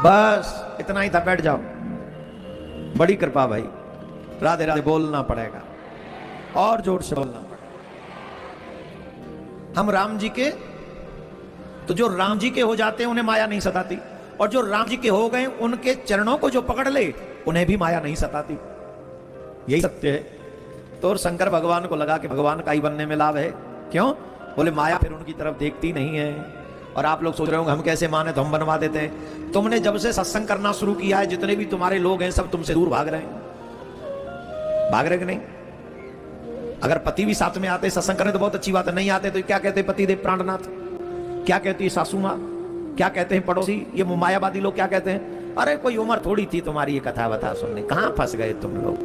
बस इतना ही था, बैठ जाओ। बड़ी कृपा भाई, राधे राधे बोलना पड़ेगा और जोर से बोलना पड़ेगा। हम राम जी के, तो जो राम जी के हो जाते हैं उन्हें माया नहीं सताती, और जो राम जी के हो गए उनके चरणों को जो पकड़ ले उन्हें भी माया नहीं सताती। यही सत्य है। तो और शंकर भगवान को लगा कि भगवान का ही बनने में लाभ है। क्यों? बोले माया फिर उनकी तरफ देखती नहीं है। और आप लोग सोच रहे होंगे हम कैसे माने, तो हम बनवा देते हैं। तुमने जब से सत्संग करना शुरू किया है, जितने भी तुम्हारे लोग हैं सब तुमसे दूर भाग रहे हैं। भाग रहे कि नहीं? अगर पति भी साथ में आते सत्संग करने तो बहुत अच्छी बात है, नहीं आते तो क्या कहते पति देव प्राणनाथ, क्या कहती है सासू माँ, क्या कहते हैं पड़ोसी, ये मायावादी लोग क्या कहते हैं? अरे कोई उम्र थोड़ी थी तुम्हारी ये कथा बता सुनने, कहां फंस गए तुम लोग,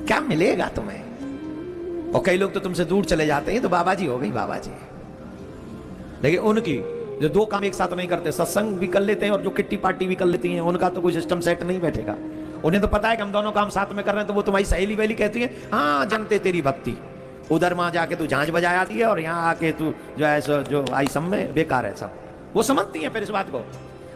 क्या मिलेगा तुम्हें? और कई लोग तो तुमसे दूर चले जाते हैं, तो बाबा जी हो गई बाबा जी। लेकिन उनकी जो दो काम एक साथ नहीं करते, सत्संग भी कर लेते हैं और जो किट्टी पार्टी भी कर लेती हैं, उनका तो कोई सिस्टम सेट नहीं बैठेगा। उन्हें तो पता है कि हम दोनों काम साथ में कर रहे हैं, तो वो तुम्हारी सहेली वहेली कहती है हाँ जानते तेरी भक्ति, उधर वहां जाके तू झांझ बजा आती है और यहाँ आके तू जो है जो आई सब में बेकार है सब, वो समझती है फिर इस बात को।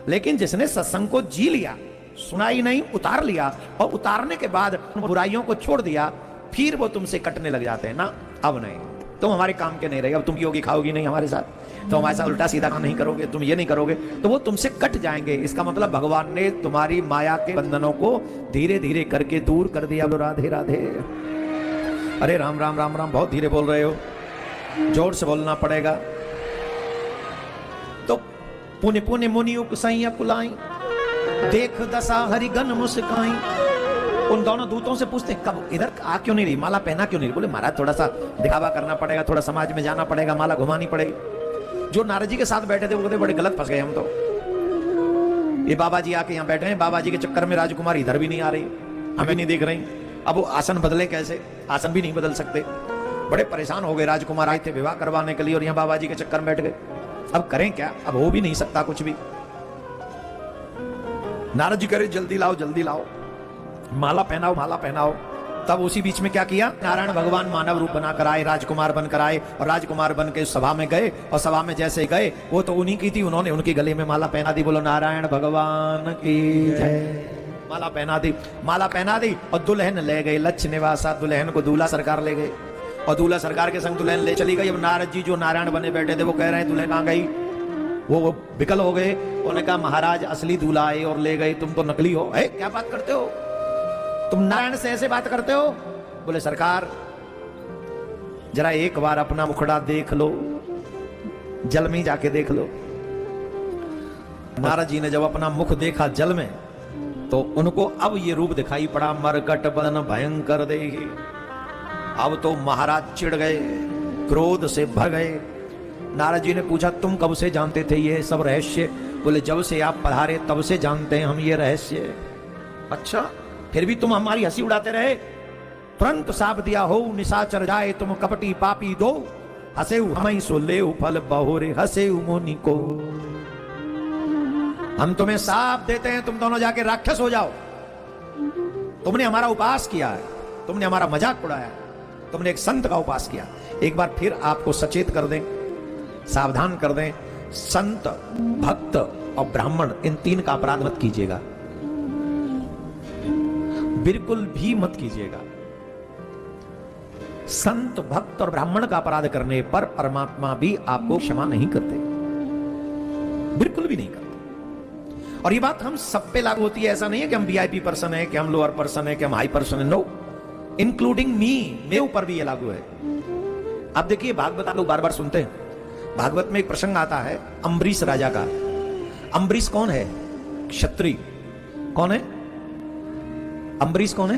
लेकिन जिसने सत्संग को जी लिया, सुनाई नहीं उतार लिया, और उतारने के बाद बुराइयों को छोड़ दिया, फिर वो तुमसे कटने लग जाते हैं ना। अब नहीं, तुम हमारे काम के नहीं रहे, अब तुम योगी खाओगी नहीं हमारे साथ, तो हमारे साथ उल्टा सीधा काम नहीं करोगे, तुम ये नहीं करोगे, तो वो तुमसे कट जाएंगे। इसका मतलब भगवान ने तुम्हारी माया के बंधनों को धीरे धीरे करके दूर कर दिया। राधे राधे। अरे राम राम राम राम, बहुत धीरे बोल रहे हो, जोर से बोलना पड़ेगा। तो पुण्य पुण्य मुनि उपसैया कुलाई, देख दशा हरिगन मुस्काई। उन दोनों दूतों से पूछते कब इधर आ क्यों नहीं रही, माला पहना क्यों नहीं रही? बोले महाराज थोड़ा सा दिखावा करना पड़ेगा, थोड़ा समाज में जाना पड़ेगा, माला घुमानी पड़ेगी। जो नारद जी के साथ बैठे थे वो कहते बड़े गलत फंस गए हम तो, ये बाबा जी आके यहाँ बैठे हैं, बाबा जी के चक्कर में राजकुमार इधर भी नहीं आ रही, हमें नहीं देख रही। अब वो आसन बदले कैसे? आसन भी नहीं बदल सकते। बड़े परेशान हो गए, राजकुमार आए थे विवाह करवाने के लिए और यहाँ बाबा जी के चक्कर में बैठ गए। अब करें क्या? अब हो भी नहीं सकता कुछ भी। नारद जी कह रहे जल्दी लाओ जल्दी लाओ, माला पहनाओ माला पहनाओ। तब उसी बीच में क्या किया, नारायण भगवान मानव रूप बनाकर आए, राजकुमार बनकर आए, और राजकुमार बन के सभा में गए, और सभा में जैसे गए वो तो उन्हीं की थी, उन्होंने उनके गले में माला पहना दी। बोलो नारायण भगवान की जय। माला पहना दी, माला पहना दी, और दुल्हन ले गए लक्ष्य निवासा। दुल्हन को दूल्हा सरकार ले गए, और दूल्हा सरकार के संग दुल्हन ले चली गई। अब नारद जी जो नारायण बने बैठे थे वो कह रहे हैं दुल्हन कहाँ गई? वो विकल हो गए। उन्होंने कहा महाराज असली दूल्हा आए और ले गए, तुम तो नकली हो। क्या बात करते हो तुम, नारायण से ऐसे बात करते हो? बोले सरकार जरा एक बार अपना मुखड़ा देख लो, जल में जाके देख लो। नारद जी ने जब अपना मुख देखा जल में, तो उनको अब ये रूप दिखाई पड़ा, मरकट बदन भयंकर देहि। अब तो महाराज चिढ़ गए, क्रोध से भर गए। नारद जी ने पूछा तुम कब से जानते थे ये सब रहस्य? बोले जब से आप पधारे तब से जानते हैं हम ये रहस्य। अच्छा, फिर भी तुम हमारी हंसी उड़ाते रहे। तुरंत साप दिया हो निशाचर जाए तुम कपटी पापी दो, हसे हमें सो ले फल बहुरे हसे मुनि को। हम तुम्हें साप देते हैं, तुम दोनों जाके राक्षस हो जाओ। तुमने हमारा उपास किया है, तुमने हमारा मजाक उड़ाया, तुमने एक संत का उपास किया। एक बार फिर आपको सचेत कर दें, सावधान कर दें, संत भक्त और ब्राह्मण इन तीन का अपराध मत कीजिएगा, बिल्कुल भी मत कीजिएगा। संत भक्त और ब्राह्मण का अपराध करने पर परमात्मा भी आपको क्षमा नहीं करते, बिल्कुल भी नहीं करते। और ये बात हम सब पे लागू होती है। ऐसा नहीं है कि हम वीआईपी पर्सन है, कि हम लोअर पर्सन है, कि हम हाई पर्सन है। नो, इंक्लूडिंग मी, मेरे ऊपर भी ये लागू है। आप देखिए भागवत लोग बार बार सुनते हैं, भागवत में एक प्रसंग आता है अम्बरीश राजा का। अम्बरीश कौन है? क्षत्रिय। कौन है अम्बरीश? कौन है?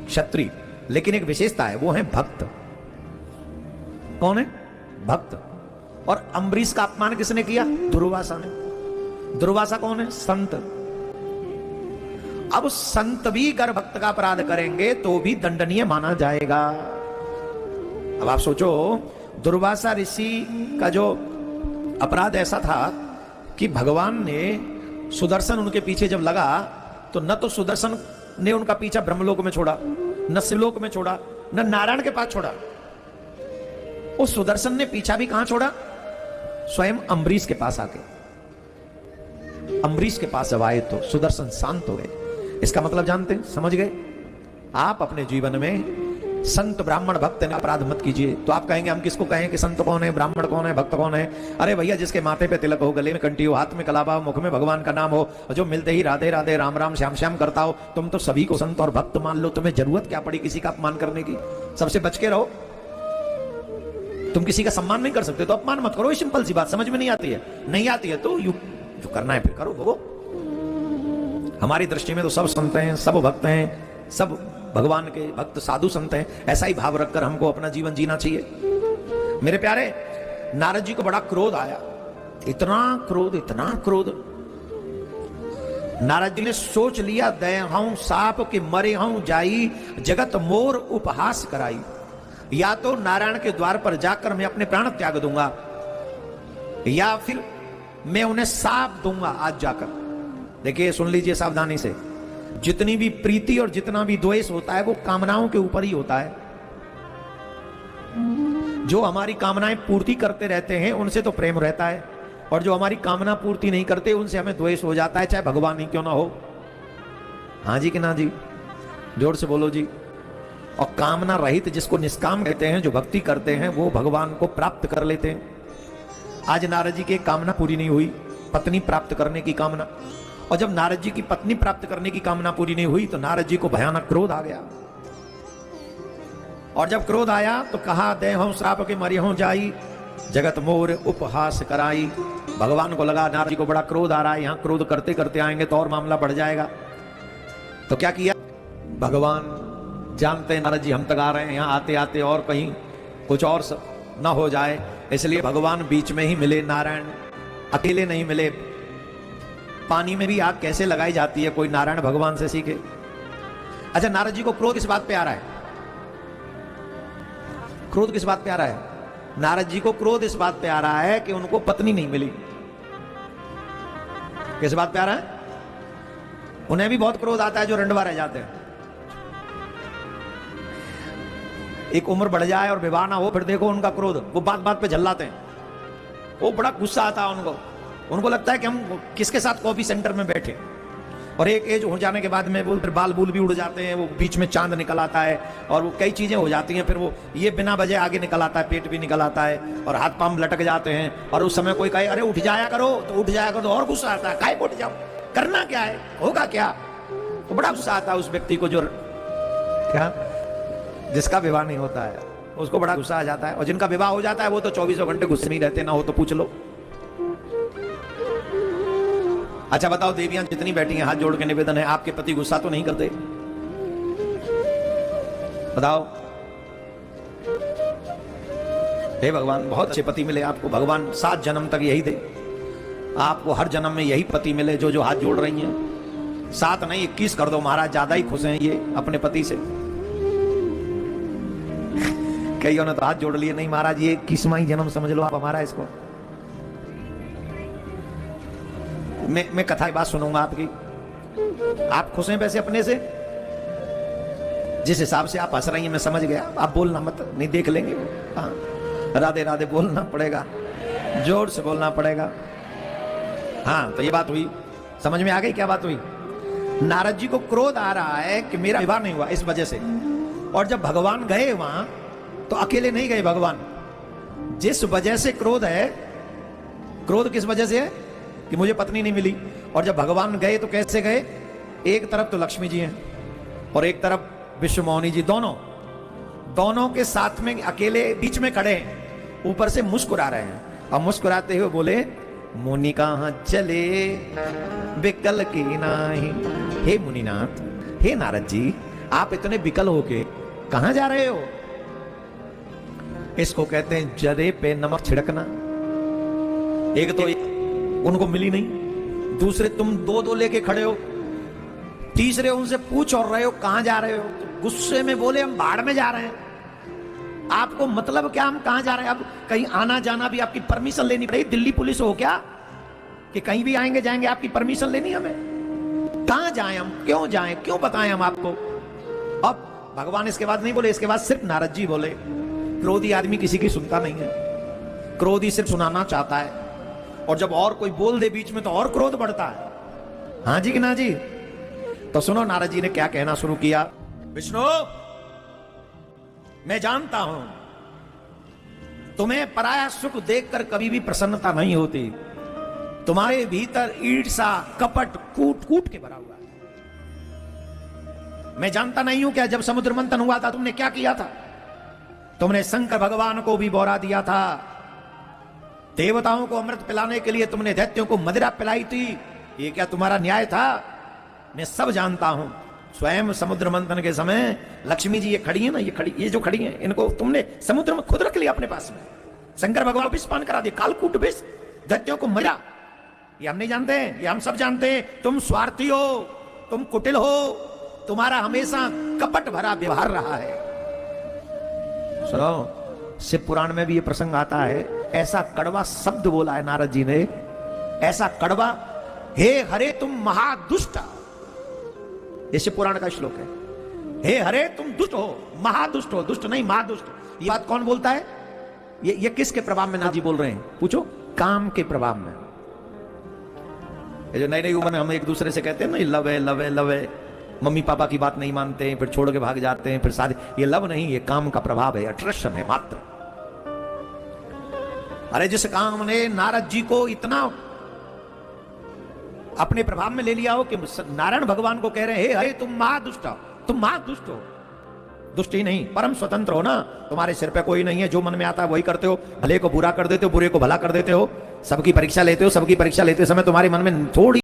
क्षत्रिय। लेकिन एक विशेषता है, वो है भक्त। कौन है? भक्त। और अम्बरीश का अपमान किसने किया? दुर्वासा ने। दुर्वासा कौन है? संत। अब संत भी अगर भक्त का अपराध करेंगे तो भी दंडनीय माना जाएगा। अब आप सोचो, दुर्वासा ऋषि का जो अपराध ऐसा था कि भगवान ने सुदर्शन उनके पीछे जब लगा, तो न तो सुदर्शन ने उनका पीछा ब्रह्मलोक में छोड़ा, न शिवलोक में छोड़ा, न नारायण के पास छोड़ा। उस सुदर्शन ने पीछा भी कहां छोड़ा? स्वयं अम्बरीश के पास आके। अम्बरीश के पास जब आए तो सुदर्शन शांत हो गए। इसका मतलब जानते हैं, समझ गए? आप अपने जीवन में संत ब्राह्मण भक्त ने अपराध मत कीजिए। तो आप कहेंगे हम किसको कहें कि संत कौन है, ब्राह्मण कौन है, भक्त कौन है? अरे भैया, जिसके माथे पे तिलक हो, गले में कंठी हो, हाथ में कलावा हो, मुख में भगवान का नाम हो, जो मिलते ही राधे राधे राम राम श्याम श्याम करता हो, तुम तो सभी को संत और भक्त मान लो। तुम्हें जरूरत क्या पड़ी किसी का अपमान करने की? सबसे बच के रहो। तुम किसी का सम्मान नहीं कर सकते तो अपमान मत करो। सिंपल सी बात, समझ में नहीं आती है? नहीं आती है तो जो करना है फिर करो भोगो। हमारी दृष्टि में तो सब संत हैं, सब भक्त हैं, सब भगवान के भक्त साधु संत हैं। ऐसा ही भाव रखकर हमको अपना जीवन जीना चाहिए। मेरे प्यारे, नारद जी को बड़ा क्रोध आया, इतना क्रोध, इतना क्रोध। नारद जी ने सोच लिया, दय हूं साप के मरे हूं जाई, जगत मोर उपहास कराई। या तो नारायण के द्वार पर जाकर मैं अपने प्राण त्याग दूंगा, या फिर मैं उन्हें साप दूंगा आज जाकर। देखिए, सुन लीजिए सावधानी से, जितनी भी प्रीति और जितना भी द्वेष होता है वो कामनाओं के ऊपर ही होता है। जो हमारी कामनाएं पूर्ति करते रहते हैं उनसे तो प्रेम रहता है, और जो हमारी कामना पूर्ति नहीं करते उनसे हमें द्वेष हो जाता है, चाहे भगवान ही क्यों ना हो। हाँ जी कि ना जी? जोर से बोलो जी। और कामना रहित, जिसको निष्काम कहते हैं, जो भक्ति करते हैं, वो भगवान को प्राप्त कर लेते हैं। आज नारद जी की कामना पूरी नहीं हुई, पत्नी प्राप्त करने की कामना। और जब नारद जी की पत्नी प्राप्त करने की कामना पूरी नहीं हुई तो नारद जी को भयानक क्रोध आ गया। और जब क्रोध आया तो कहा, दे हूं श्राप के मरी हूं जाई, जगत मोर उपहास कराई। भगवान को लगा नारद जी को बड़ा क्रोध आ रहा है, यहां क्रोध करते करते आएंगे तो और मामला बढ़ जाएगा। तो क्या किया भगवान? जानते हैं नारद जी हम तक आ रहे हैं, यहां आते आते और कहीं कुछ और न हो जाए, इसलिए भगवान बीच में ही मिले। नारायण अकेले नहीं मिले। पानी में भी आग कैसे लगाई जाती है, कोई नारायण भगवान से सीखे। अच्छा, नारद जी को क्रोध किस बात पे आ रहा है? क्रोध किस बात पे आ रहा है? नारद जी को क्रोध इस बात पे आ रहा है कि उनको पत्नी नहीं मिली। किस बात पे आ रहा है? उन्हें भी बहुत क्रोध आता है जो रंडवा रह जाते हैं। एक उम्र बढ़ जाए और विवाह ना हो, फिर देखो उनका क्रोध, वो बात बात पे झल्लाते हैं। वो बड़ा गुस्सा आता है उनको लगता है कि हम किसके साथ कॉफी सेंटर में बैठे। और एक एज हो जाने के बाद में वो फिर बाल बूल भी उड़ जाते हैं, वो बीच में चांद निकल आता है और वो कई चीजें हो जाती हैं। फिर वो ये बिना वजह आगे निकल आता है, पेट भी निकल आता है और हाथ पांव लटक जाते हैं। और उस समय कोई कहे अरे उठ जाया करो, तो उठ जाया करो तो और गुस्सा आता है, काहे उठ जाओ, करना क्या है, होगा क्या। तो बड़ा गुस्सा आता है उस व्यक्ति को जो क्या जिसका विवाह नहीं होता है, उसको बड़ा गुस्सा आ जाता है। और जिनका विवाह हो जाता है वो तो 24 घंटे गुस्से में रहते, ना हो तो पूछ लो। अच्छा बताओ, देवियां जितनी बैठी हैं, हाथ जोड़ के निवेदन है, आपके पति गुस्सा तो नहीं करते? बताओ। हे भगवान, बहुत अच्छे पति मिले आपको, भगवान 7 जन्म तक यही दे आपको, हर जन्म में यही पति मिले जो हाथ जोड़ रही हैं। 7 नहीं 21 कर दो महाराज, ज्यादा ही खुश हैं ये अपने पति से। कईयों ने तो हाथ जोड़ लिए, नहीं महाराज ये 21वां ही जन्म समझ लो आप हमारा इसको। मैं कथा की बात सुनूंगा आपकी। आप खुश हैं वैसे अपने से? जिस हिसाब से आप हंस रही हैं मैं समझ गया। आप बोलना मत, नहीं देख लेंगे। हाँ, राधे राधे बोलना पड़ेगा, जोर से बोलना पड़ेगा। हाँ, तो ये बात हुई, समझ में आ गई क्या बात हुई? नारद जी को क्रोध आ रहा है कि मेरा विवाह नहीं हुआ इस वजह से। और जब भगवान गए वहां तो अकेले नहीं गए भगवान। जिस वजह से क्रोध है, क्रोध किस वजह से है कि मुझे पत्नी नहीं मिली। और जब भगवान गए तो कैसे गए? एक तरफ तो लक्ष्मी जी हैं और एक तरफ विश्व मोहिनी जी, दोनों के साथ में अकेले बीच में खड़े हैं, ऊपर से मुस्कुरा रहे हैं। और मुस्कुराते हुए बोले, मुनि कहां चले विकल की नाही। हे मुनिनाथ, हे नारद जी, आप इतने विकल होके कहां जा रहे हो? इसको कहते हैं जरे पे नमक छिड़कना। एक तो उनको मिली नहीं, दूसरे तुम 2 लेके खड़े हो, तीसरे उनसे पूछ और रहे हो कहां जा रहे हो। गुस्से में बोले हम बाढ़ में जा रहे हैं। आपको मतलब क्या हम कहां जा रहे हैं? अब कहीं आना जाना भी आपकी परमिशन लेनी पड़ेगी। दिल्ली पुलिस हो क्या कि कहीं भी आएंगे जाएंगे आपकी परमिशन लेनी हमें? कहां जाएं हम, क्यों जाएं, क्यों बताएं हम आपको? अब भगवान इसके बाद नहीं बोले, इसके बाद सिर्फ नारद जी बोले। क्रोधी आदमी किसी की सुनता नहीं है, क्रोधी सिर्फ सुनाना चाहता है। और जब और कोई बोल दे बीच में तो और क्रोध बढ़ता है। हाँ जी कि ना जी? तो सुनो नारद जी ने क्या कहना शुरू किया। विष्णु, मैं जानता हूं तुम्हें पराया सुख देखकर कभी भी प्रसन्नता नहीं होती। तुम्हारे भीतर ईर्ष्या, कपट, कूट कूट के भरा हुआ है। मैं जानता नहीं हूं क्या जब समुद्र मंथन हुआ था तुमने क्या किया था? तुमने शंकर भगवान को भी बौरा दिया था। देवताओं को अमृत पिलाने के लिए तुमने दैत्यों को मदिरा पिलाई थी। ये क्या तुम्हारा न्याय था? मैं सब जानता हूं। स्वयं समुद्र मंथन के समय लक्ष्मी जी ये खड़ी है ना, ये जो खड़ी है, इनको तुमने समुद्र में खुद रख लिया अपने पास में। शंकर भगवान को विष पान करा दिया, कालकूट विष, दैत्यों को मदिरा। ये हम नहीं जानते हैं, ये हम सब जानते हैं। तुम स्वार्थी हो, तुम कुटिल हो, तुम्हारा हमेशा कपट भरा व्यवहार रहा है। सुनो, शिव पुराण में भी ये प्रसंग आता है। ऐसा कड़वा शब्द बोला है नारद जी ने, ऐसा कड़वा, हे हरे तुम महादुष्ट। ये शिव पुराण का श्लोक है। हे हरे तुम दुष्ट हो, महादुष्ट हो, दुष्ट नहीं महादुष्ट। ये बात कौन बोलता है? ये किसके प्रभाव में नारद जी बोल रहे हैं? पूछो। काम के प्रभाव में। ये जो नई नई उम्र में हम एक दूसरे से कहते हैं ना, लव है लव है लव है, मम्मी पापा की बात नहीं मानते हैं, फिर छोड़ के भाग जाते हैं, फिर शादी। ये लव नहीं, ये काम का प्रभाव है, अट्रैक्शन है मात्र। अरे जिस काम ने नारद जी को इतना अपने प्रभाव में ले लिया हो कि नारायण भगवान को कह रहे हैं, हे हरे तुम महादुष्ट हो, तुम महादुष्ट हो। दुष्ट ही नहीं, परम स्वतंत्र हो ना। तुम्हारे सिर पे कोई नहीं है, जो मन में आता है वही करते हो। भले को बुरा कर देते हो, बुरे को भला कर देते हो। सबकी परीक्षा लेते हो, सबकी परीक्षा लेते समय तुम्हारे मन में थोड़ी